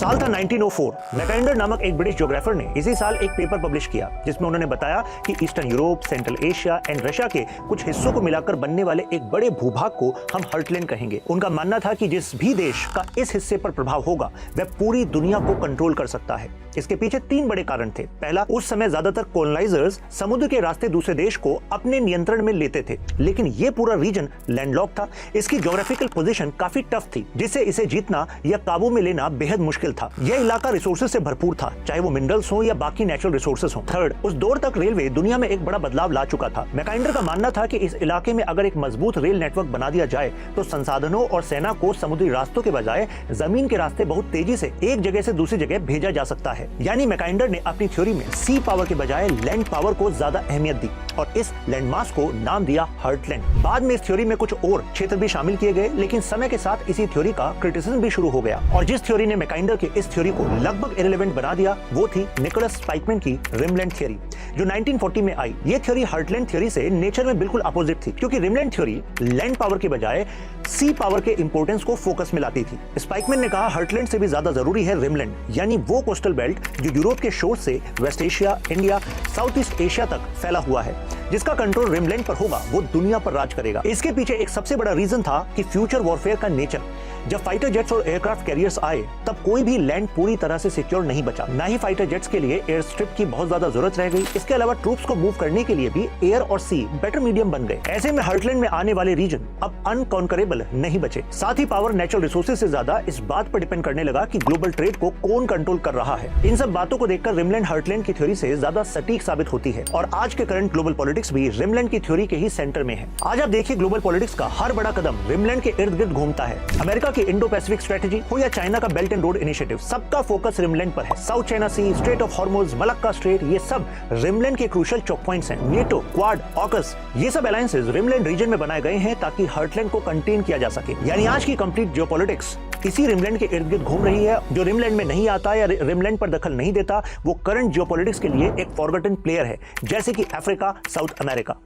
साल था 1904। मैकेंडर नामक एक ब्रिटिश ज्योग्राफर ने इसी साल एक पेपर पब्लिश किया जिसमें उन्होंने बताया कि eastern Europe, central Asia and Russia के कुछ हिस्सों को मिलाकर बनने वाले एक बड़े भूभाग को हम हर्टलैंड कहेंगे। उनका मानना था कि जिस भी देश का इस हिस्से पर प्रभाव होगा वह पूरी दुनिया को कंट्रोल कर सकता है। इसके पीछे 3 बड़े कारण थे। पहला, उस समय ज्यादातर कॉलोनाइजर्स समुद्र के रास्ते दूसरे देश को अपने नियंत्रण में लेते थे, लेकिन ये पूरा रीजन लैंडलॉक्ड था। इसकी ज्योग्राफिकल पोजीशन काफी टफ थी जिससे इसे जीतना या काबू में लेना बेहद मुश्किल था। यह इलाका रिसोर्सेज से भरपूर था, चाहे वो मिनरल्स हो या बाकी नेचुरल रिसोर्सेज हो। थर्ड, उस दौर तक रेलवे दुनिया में एक बड़ा बदलाव ला चुका था। मैकेंडर का मानना था कि इस इलाके में अगर एक मजबूत रेल नेटवर्क बना दिया जाए तो संसाधनों और सेना को समुद्री रास्तों के बजाय जमीन के रास्ते बहुत तेजी से एक जगह से दूसरी जगह भेजा जा सकता है। यानी मैकेंडर ने अपनी थ्योरी में सी पावर के बजाय लैंड पावर को ज्यादा अहमियत दी और इस लैंडमास को नाम दिया हर्टलैंड। बाद में इस थ्योरी में कुछ और क्षेत्र भी शामिल किए गए, लेकिन समय के साथ इसी थ्योरी का क्रिटिसिज्म भी शुरू हो गया और जिस थ्योरी ने मैकेंडर की इस थ्योरी को लगभग इररिलेवेंट बना दिया वो थी निकोलस स्पाइकमैन की रिमलैंड थ्योरी जो 1940 में आई। ये थ्योरी हर्टलैंड थ्योरी से नेचर में बिल्कुल अपोजिट थी, क्योंकि रिमलैंड थ्योरी लैंड पावर के बजाय सी पावर के इंपोर्टेंस को फोकस में लाती थी। स्पाइकमैन ने कहा हर्टलैंड से भी ज्यादा जरूरी है रिमलैंड, यानी वो कोस्टल बेल्ट जो यूरोप के शोर से West Asia, India, South East Asia तक फैला हुआ है। जिसका कंट्रोल रिमलैंड पर होगा वो दुनिया पर राज करेगा। इसके पीछे एक सबसे बड़ा रीजन था कि फ्यूचर वॉरफेयर का नेचर। जब फाइटर जेट्स और एयरक्राफ्ट कैरियर्स आए तब कोई भी लैंड पूरी तरह से सिक्योर नहीं बचा, ना ही फाइटर जेट्स के लिए एयर स्ट्रिप की बहुत ज्यादा जरूरत रह गई। इसके अलावा ट्रूप्स को मूव करने के लिए भी एयर और सी बेटर मीडियम बन गए। ऐसे में हर्टलैंड में आने वाले रीजन अब अनकॉन्करेबल नहीं बचे। साथ ही पावर नेचुरल रिसोर्सेज से ज्यादा इस बात पर डिपेंड करने लगा कि ग्लोबल ट्रेड को कौन कंट्रोल कर रहा है। इन सब बातों को देखकर रिमलैंड हर्टलैंड की थ्योरी से ज्यादा सटीक साबित होती है और आज के करंट ग्लोबल पॉलिटिक्स भी रिमलैंड की थ्योरी के ही सेंटर में है। आज आप देखिए ग्लोबल पॉलिटिक्स का हर बड़ा कदम रिमलैंड के इर्द गिर्द घूमता है। अमेरिका की इंडो पैसिफिक स्ट्रेटजी हो या चाइना का बेल्ट एंड रोड इनिशिएटिव, सबका फोकस रिमलैंड पर है। South China Sea, Strait of Hormuz, Malacca Strait, ये सब रिमलैंड के क्रूशियल चौक पॉइंट्स हैं। नेटो, क्वाड, ऑकस, ये सब अलायंसेस रिमलैंड रीजन में बनाए गए हैं ताकि हर्टलैंड को कंटेन किया जा सके। यानी आज की कंप्लीट जियोपॉलिटिक्स इसी रिमलैंड के इर्द गिर्द घूम रही है। जो रिमलैंड में नहीं आता या रिमलैंड पर दखल नहीं देता वो करंट जियोपॉलिटिक्स के लिए एक फॉरगॉटन प्लेयर है, जैसे कि अफ्रीका, साउथ अमेरिका।